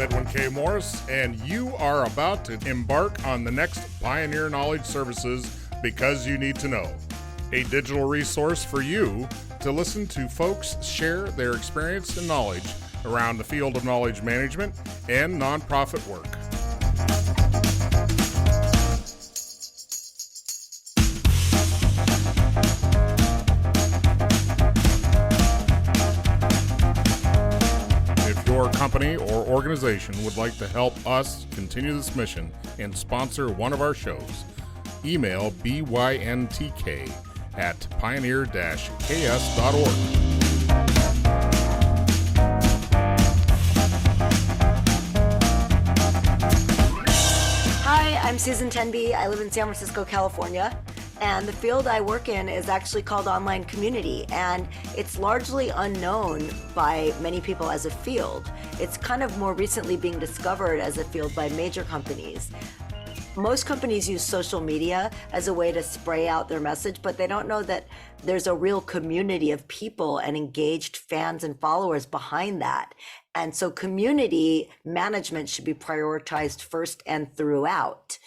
Edwin K. Morris, and you are about to embark on the next Pioneer Knowledge Services Because You Need to Know, a digital resource for you to listen to folks share their experience and knowledge around the field of knowledge management and nonprofit work. If your company or organization would like to help us continue this mission and sponsor one of our shows, email byntk@pioneer-ks.org. Hi, I'm Susan Tenby. I live in San Francisco, California, and the field I work in is actually called online community, and it's largely unknown by many people as a field. It's kind of more recently being discovered as a field by major companies. Most companies use social media as a way to spray out their message, but they don't know that there's a real community of people and engaged fans and followers behind that. And so community management should be prioritized first and throughout.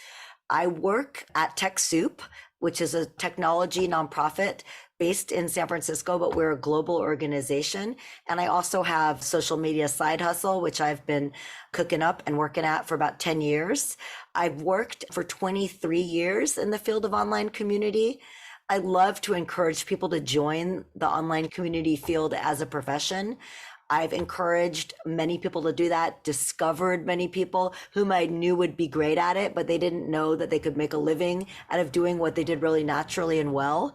I work at TechSoup, which is a technology nonprofit based in San Francisco, but we're a global organization. And I also have social media side hustle, which I've been cooking up and working at for about 10 years. I've worked for 23 years in the field of online community. I love to encourage people to join the online community field as a profession. I've encouraged many people to do that, discovered many people whom I knew would be great at it, but they didn't know that they could make a living out of doing what they did really naturally and well.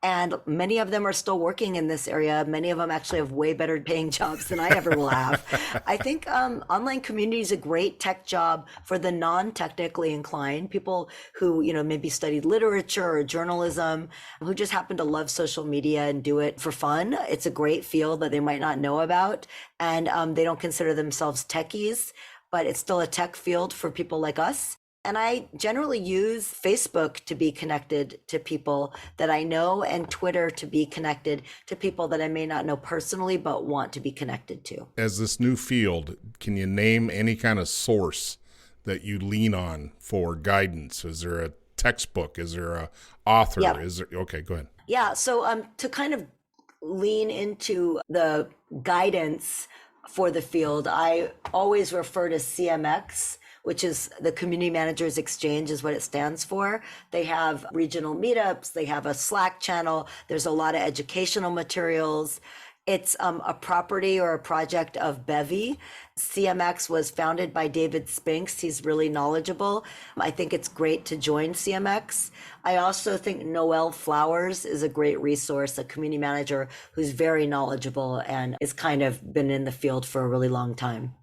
And many of them are still working in this area. Many of them actually have way better paying jobs than I ever will have. I think online community is a great tech job for the non-technically inclined, people who, maybe studied literature or journalism, who just happen to love social media and do it for fun. It's a great field that they might not know about, and they don't consider themselves techies, but it's still a tech field for people like us. And I generally use Facebook to be connected to people that I know, and Twitter to be connected to people that I may not know personally, but want to be connected to. As this new field, can you name any kind of source that you lean on for guidance? Is there a textbook? Is there a author? Yeah. Okay, go ahead. Yeah. So to kind of lean into the guidance for the field, I always refer to CMX, which is the Community Managers Exchange is what it stands for. They have regional meetups, they have a Slack channel, there's a lot of educational materials. It's a property or a project of Bevy. CMX was founded by David Spinks. He's really knowledgeable. I think it's great to join CMX. I also think Noelle Flowers is a great resource, a community manager who's very knowledgeable and has kind of been in the field for a really long time.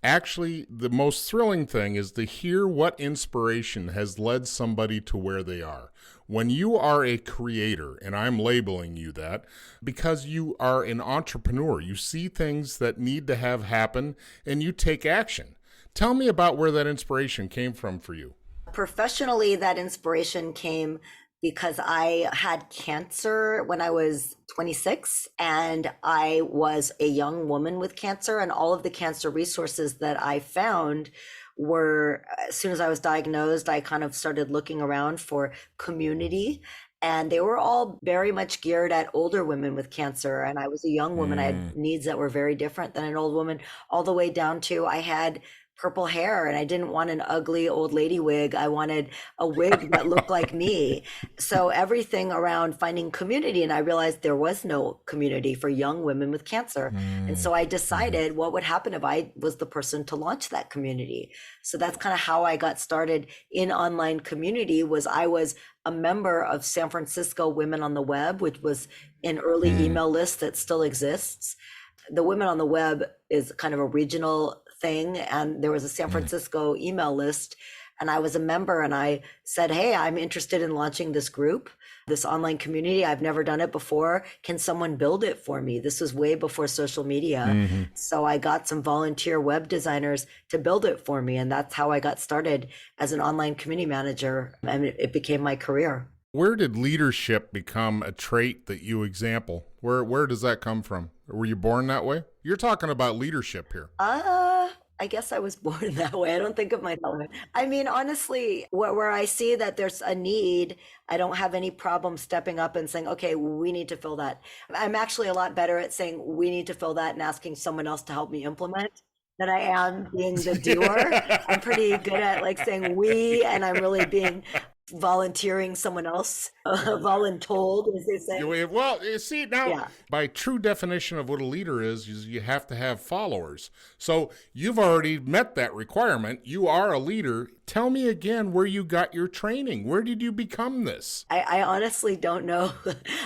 Actually, the most thrilling thing is to hear what inspiration has led somebody to where they are. When you are a creator, and I'm labeling you that, because you are an entrepreneur, you see things that need to have happen, and you take action. Tell me about where that inspiration came from for you. Professionally, that inspiration came because I had cancer when I was 26, and I was a young woman with cancer, and all of the cancer resources that I found were, as soon as I was diagnosed, I kind of started looking around for community, and they were all very much geared at older women with cancer. And I was a young woman. I had needs that were very different than an old woman, all the way down to I had purple hair and I didn't want an ugly old lady wig. I wanted a wig that looked like me. So everything around finding community, and I realized there was no community for young women with cancer. And so I decided what would happen if I was the person to launch that community. So that's kind of how I got started in online community. I was a member of San Francisco Women on the Web, which was an early email list that still exists. The Women on the Web is kind of a regional thing, and there was a San Francisco email list, and I was a member, and I said, hey, I'm interested in launching this group, this online community. I've never done it before. Can someone build it for me? This was way before social media. So I got some volunteer web designers to build it for me, and that's how I got started as an online community manager, and it became my career. Where did leadership become a trait that you example? Where does that come from? Were you born that way? You're talking about leadership here. I guess I was born that way. I don't think of myself. I mean, honestly, where I see that there's a need, I don't have any problem stepping up and saying, okay, we need to fill that. I'm actually a lot better at saying we need to fill that and asking someone else to help me implement than I am being the doer. I'm pretty good at like saying we, and I'm really being volunteering someone else, voluntold, as they say. Well, you see, now, Yeah. by true definition of what a leader is you have to have followers. So you've already met that requirement. You are a leader. Tell me again where you got your training. Where did you become this? I honestly don't know.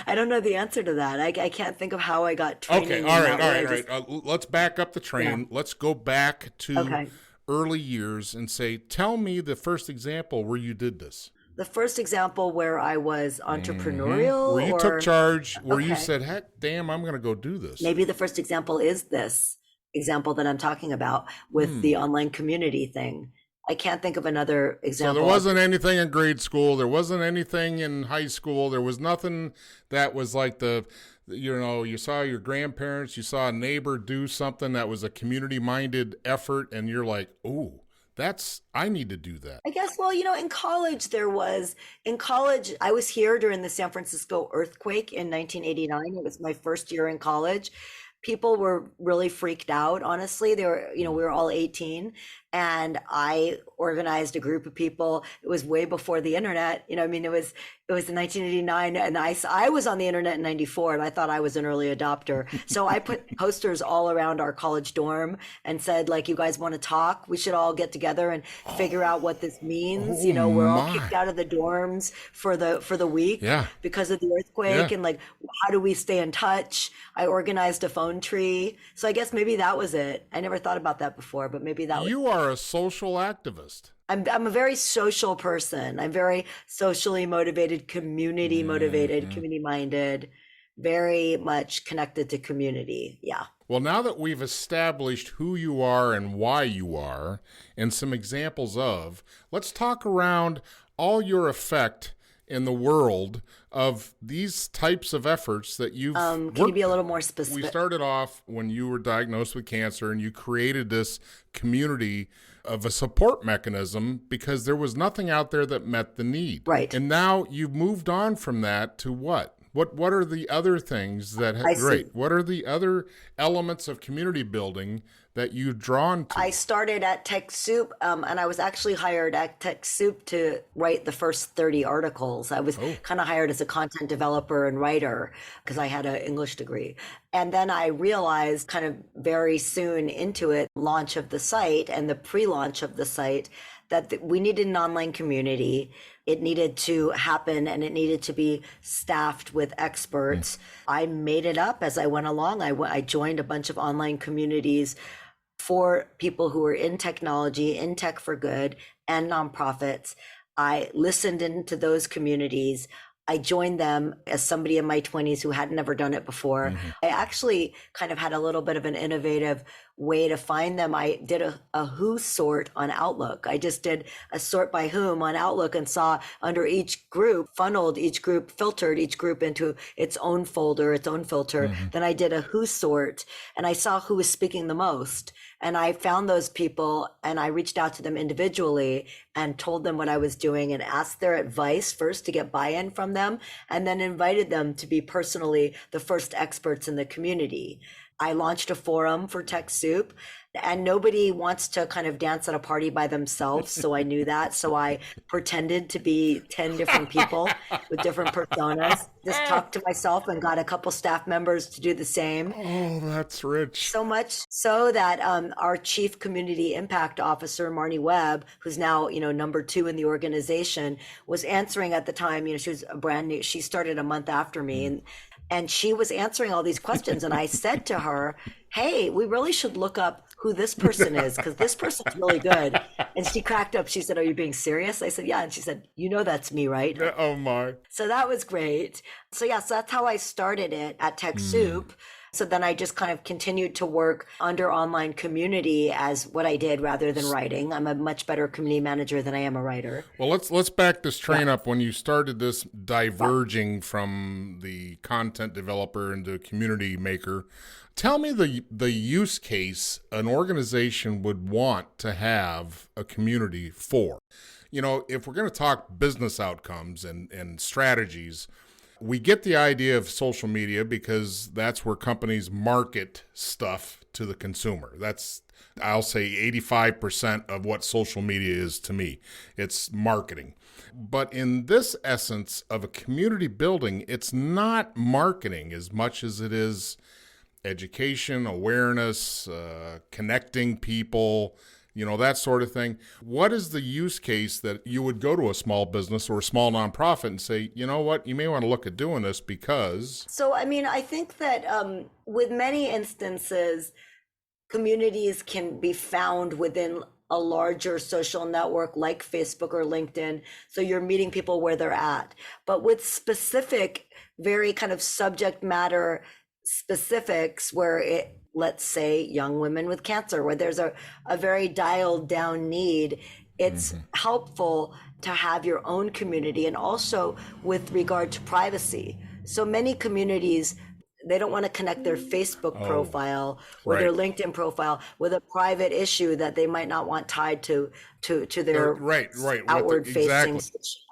I don't know the answer to that. I can't think of how I got training. Okay, in all that right. way. Just- Let's back up the train. Yeah. Let's go back to Okay. early years and say, tell me the first example where you did this. The first example where I was entrepreneurial, Where you or took charge, where you Okay. said, heck, damn, I'm going to go do this. maybe the first example is this example that I'm talking about with the online community thing. I can't think of another So example. there wasn't anything in grade school. There wasn't anything in high school. There was nothing that was like you saw your grandparents, you saw a neighbor do something that was a community-minded effort, and you're like, ooh, I need to do that. I guess, well, in college, I was here during the San Francisco earthquake in 1989. It was my first year in college. People were really freaked out, honestly. We were all 18, and I organized a group of people. It was way before the internet. It was in 1989, and I was on the internet in 94, and I thought I was an early adopter. So I put posters all around our college dorm and said, like, you guys want to talk? We should all get together and figure out what this means. We're all my. kicked out of the dorms for the week Yeah. because of the earthquake, Yeah. and like, how do we stay in touch? I organized a phone tree. So I guess maybe that was it. I never thought about that before, but maybe that was. You are a social activist. I'm a very social person. I'm very socially motivated, community motivated, community minded, very much connected to community. Yeah. Well, now that we've established who you are and why you are, and some examples of, let's talk around all your effect in the world of these types of efforts that you've Can you be a little more We specific? started off when you were diagnosed with cancer, and you created this community of a support mechanism because there was nothing out there that met the need. Right. And now you've moved on from that to what? What are the other things that I see. great? What are the other elements of community building that you've drawn to? I started at TechSoup, and I was actually hired at TechSoup to write the first 30 articles. I was kind of hired as a content developer and writer because I had an English degree. And then I realized kind of very soon into it, launch of the site and the pre-launch of the site, that we needed an online community. It needed to happen, and it needed to be staffed with experts. I made it up as I went along. I joined a bunch of online communities for people who are in technology, in tech for good, and nonprofits. I listened into those communities. I joined them as somebody in my 20s who had never done it before. I actually kind of had a little bit of an innovative way to find them. I did a who sort on Outlook. I just did a sort by whom on Outlook and saw under each group, funneled each group, filtered each group into its own folder, its own filter. Then I did a who sort, and I saw who was speaking the most. And I found those people, and I reached out to them individually and told them what I was doing and asked their advice first to get buy-in from them, and then invited them to be personally the first experts in the community. I launched a forum for TechSoup, and nobody wants to kind of dance at a party by themselves. So I knew that. So I pretended to be 10 different people with different personas, just talked to myself and got a couple staff members to do the same. Oh, that's rich. So much so that our chief community impact officer, Marnie Webb, who's now, number 2 in the organization, was answering at the time. She was brand new. She started a month after me, and she was answering all these questions. And I said to her, hey, we really should look up who this person is, because this person's really good. And she cracked up. She said, are you being serious? I said, yeah. And she said, that's me, right? Oh, my. So that was great. So that's how I started it at TechSoup. So then I just kind of continued to work under online community as what I did rather than writing. I'm a much better community manager than I am a writer. Well, let's back this train up. When you started this diverging from the content developer into community maker, tell me the use case an organization would want to have a community for. You know, if we're going to talk business outcomes and strategies, we get the idea of social media because that's where companies market stuff to the consumer. That's, I'll say, 85% of what social media is to me. It's marketing. But in this essence of a community building, it's not marketing as much as it is education, awareness, connecting people, you know, that sort of thing. What is the use case that you would go to a small business or a small nonprofit and say, you know what, you may want to look at doing this because... So, I mean, I think that with many instances, communities can be found within a larger social network like Facebook or LinkedIn. So you're meeting people where they're at. But with specific, very kind of subject matter specifics where it, let's say young women with cancer, where there's a very dialed down need, it's helpful to have your own community. And also with regard to privacy. So many communities, they don't want to connect their Facebook profile or their LinkedIn profile with a private issue that they might not want tied to their outward facing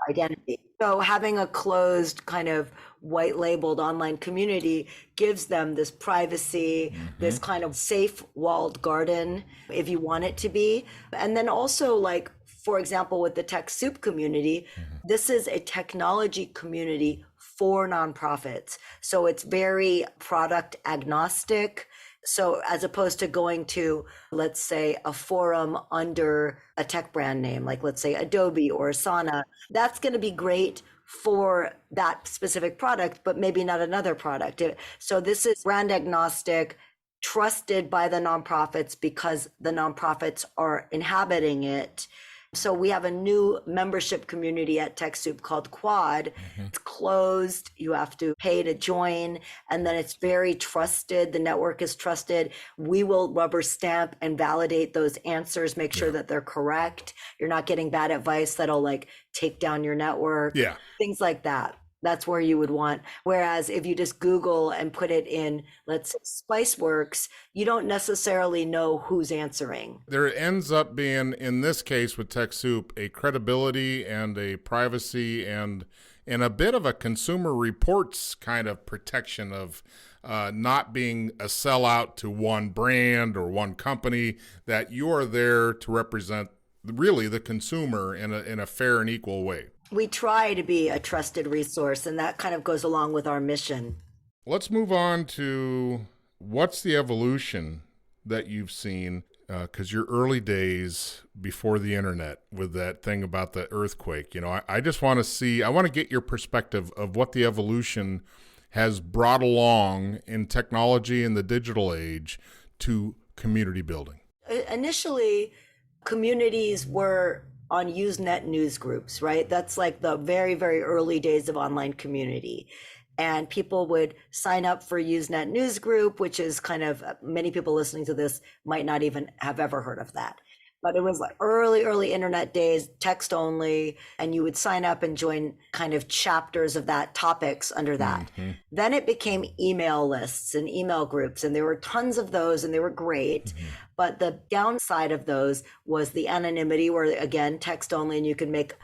identity. So having a closed kind of white labeled online community gives them this privacy, this kind of safe walled garden, if you want it to be. And then also, like, for example, with the TechSoup community, this is a technology community for nonprofits. So it's very product agnostic. So as opposed to going to, let's say, a forum under a tech brand name, like let's say Adobe or Asana, that's going to be great for that specific product, but maybe not another product. So this is brand agnostic, trusted by the nonprofits because the nonprofits are inhabiting it. So we have a new membership community at TechSoup called Quad. It's closed. You have to pay to join. And then it's very trusted. The network is trusted. We will rubber stamp and validate those answers, make sure that they're correct. You're not getting bad advice that'll like take down your network. Things like that. That's where you would want. Whereas if you just Google and put it in, let's say Spiceworks, you don't necessarily know who's answering. There ends up being, in this case with TechSoup, a credibility and a privacy and a bit of a consumer reports kind of protection of not being a sellout to one brand or one company, that you are there to represent really the consumer in a fair and equal way. We try to be a trusted resource, and that kind of goes along with our mission. Let's move on to what's the evolution that you've seen, because your early days before the internet with that thing about the earthquake, you know, I just want to see, I want to get your perspective of what the evolution has brought along in technology in the digital age to community building. Initially, communities were on Usenet news groups, right? That's like the very, very early days of online community. And people would sign up for Usenet news group, which is kind of, many people listening to this might not even have ever heard of that. But it was like early internet days, text only, and you would sign up and join kind of chapters of that, topics under that. Then it became email lists and email groups, and there were tons of those, and they were great. But the downside of those was the anonymity, where again, text only, and you can make,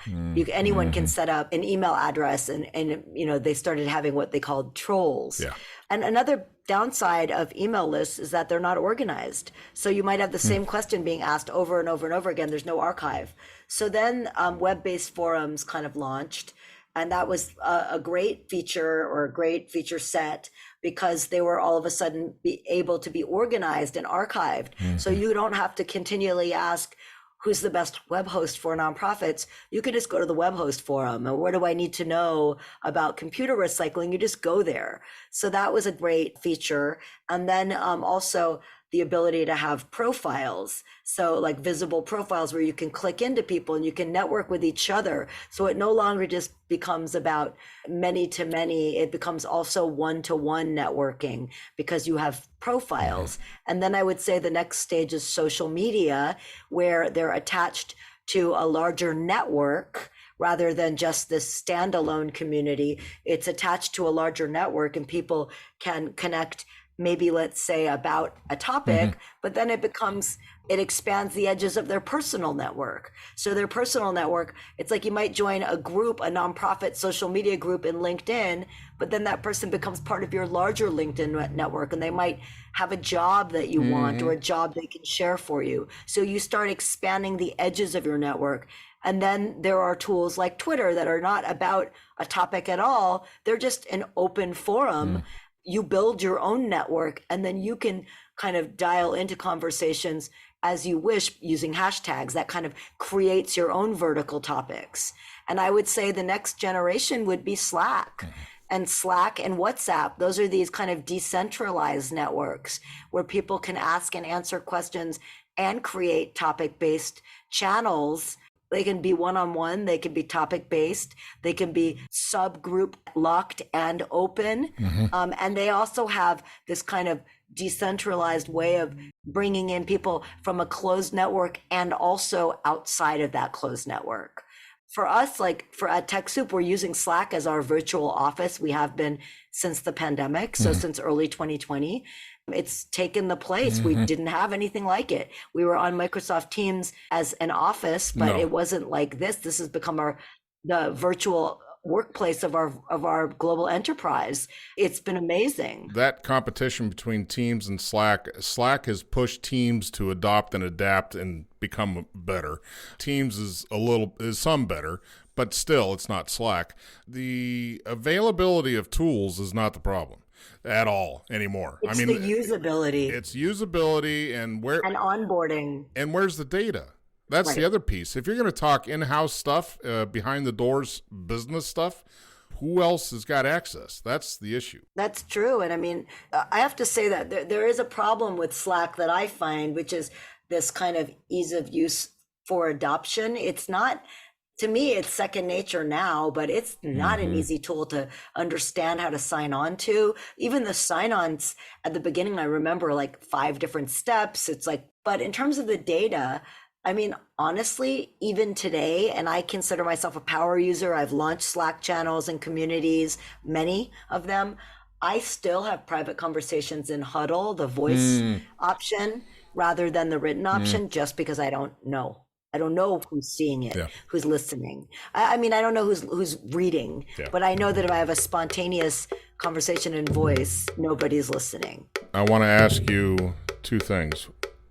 anyone can set up an email address, and you know, they started having what they called trolls. And another downside of email lists is that they're not organized. So you might have the same question being asked over and over and over again. There's no archive. So then web-based forums kind of launched. And that was a great feature, or a great feature set, because they were all of a sudden be able to be organized and archived. So you don't have to continually ask, who's the best web host for nonprofits? You can just go to the web host forum. And what do I need to know about computer recycling? You just go there. So that was a great feature. And then also the ability to have profiles. So like visible profiles where you can click into people and you can network with each other. So it no longer just becomes about many to many. It becomes also one-to-one networking because you have profiles. And then I would say the next stage is social media, where they're attached to a larger network rather than just this standalone community. It's attached to a larger network and people can connect, maybe let's say about a topic, but then it expands the edges of their personal network. So their personal network, it's like you might join a group, a nonprofit social media group in LinkedIn, but then that person becomes part of your larger LinkedIn network and they might have a job that you want or a job they can share for you. So you start expanding the edges of your network. And then there are tools like Twitter that are not about a topic at all. They're just an open forum. You build your own network and then you can kind of dial into conversations as you wish using hashtags. That kind of creates your own vertical topics. And I would say the next generation would be Slack. And Slack and WhatsApp, those are these kind of decentralized networks where people can ask and answer questions and create topic-based channels. They can be one-on-one, they can be topic-based, they can be subgroup locked and open. And they also have this kind of decentralized way of bringing in people from a closed network and also outside of that closed network. For us, like at TechSoup, we're using Slack as our virtual office. We have been since the pandemic, so since early 2020. It's taken the place. We didn't have anything like it. We were on Microsoft Teams as an office, but it wasn't like this. This has become the virtual workplace of our global enterprise. It's been amazing. That competition between Teams and Slack has pushed Teams to adopt and adapt and become better. Teams is some better, but still it's not Slack. The availability of tools is not the problem at all anymore. It's the usability. It's usability and onboarding. And where's the data? That's the other piece. If you're going to talk in-house stuff, behind the doors business stuff, who else has got access? That's the issue. That's true. And I mean, I have to say that there is a problem with Slack that I find, which is this kind of ease of use for adoption. It's not, to me, it's second nature now, but it's not an easy tool to understand how to sign on to. Even the sign-ons at the beginning, I remember like 5 different steps. It's like, but in terms of the data, I mean, honestly, even today, and I consider myself a power user, I've launched Slack channels and communities, many of them. I still have private conversations in Huddle, the voice option, rather than the written option, just because I don't know. I don't know who's seeing it, who's listening. I mean, I don't know who's reading, but I know that if I have a spontaneous conversation in voice, nobody's listening. I want to ask you 2 things.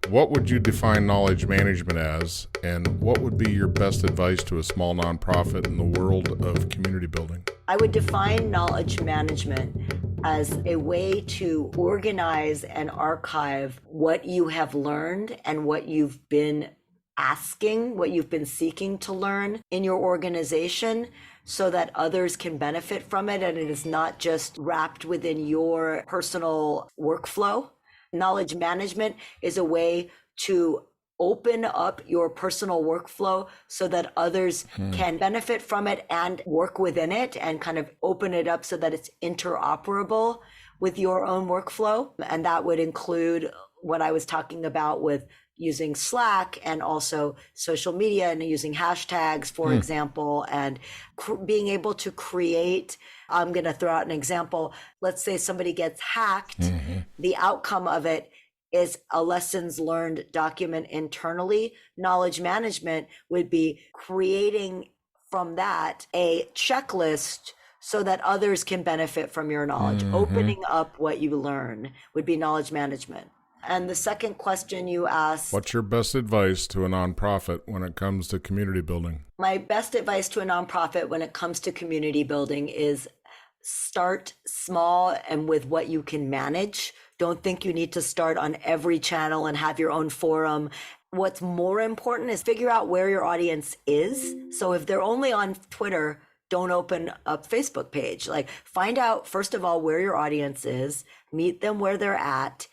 What would you define knowledge management as, and what would be your best advice to a small nonprofit in the world of community building? I would define knowledge management as a way to organize and archive what you have learned and what you've been asking, what you've been seeking to learn in your organization, so that others can benefit from it and it is not just wrapped within your personal workflow. Knowledge management is a way to open up your personal workflow so that others can benefit from it and work within it, and kind of open it up so that it's interoperable with your own workflow. And that would include what I was talking about with using Slack and also social media and using hashtags, for example, and being able to create. I'm going to throw out an example. Let's say somebody gets hacked. The outcome of it is a lessons learned document internally. Knowledge management would be creating from that a checklist so that others can benefit from your knowledge. Opening up what you learn would be knowledge management. And the second question you asked, what's your best advice to a nonprofit when it comes to community building? My best advice to a nonprofit when it comes to community building is start small and with what you can manage. Don't think you need to start on every channel and have your own forum. What's more important is figure out where your audience is. So if they're only on Twitter, don't open up Facebook page. Like, find out, first of all, where your audience is, meet them where they're at,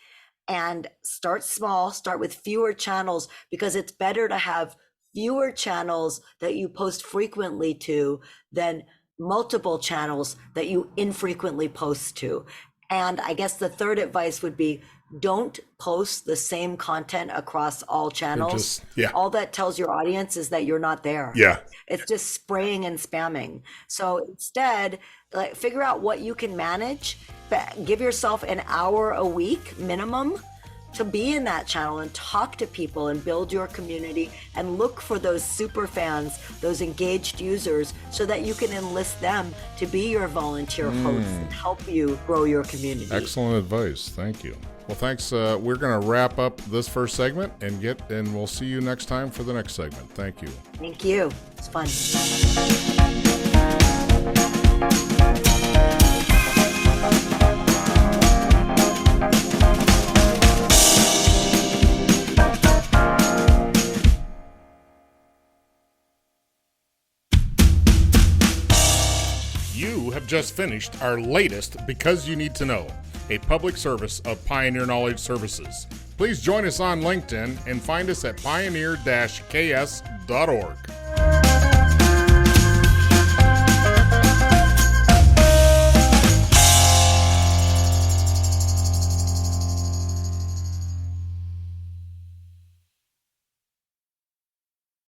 and start small, start with fewer channels, because it's better to have fewer channels that you post frequently to than multiple channels that you infrequently post to. And I guess the third advice would be, don't post the same content across all channels. All that tells your audience is that you're not there. Yeah. It's just spraying and spamming. So instead, like, figure out what you can manage, but give yourself an hour a week minimum to be in that channel and talk to people and build your community and look for those super fans, those engaged users, so that you can enlist them to be your volunteer hosts and help you grow your community. Excellent advice. Thank you. Well, thanks. We're going to wrap up this first segment and we'll see you next time for the next segment. Thank you. Thank you. It's fun. You have just finished our latest Because You Need to Know, a public service of Pioneer Knowledge Services. Please join us on LinkedIn and find us at pioneer-ks.org.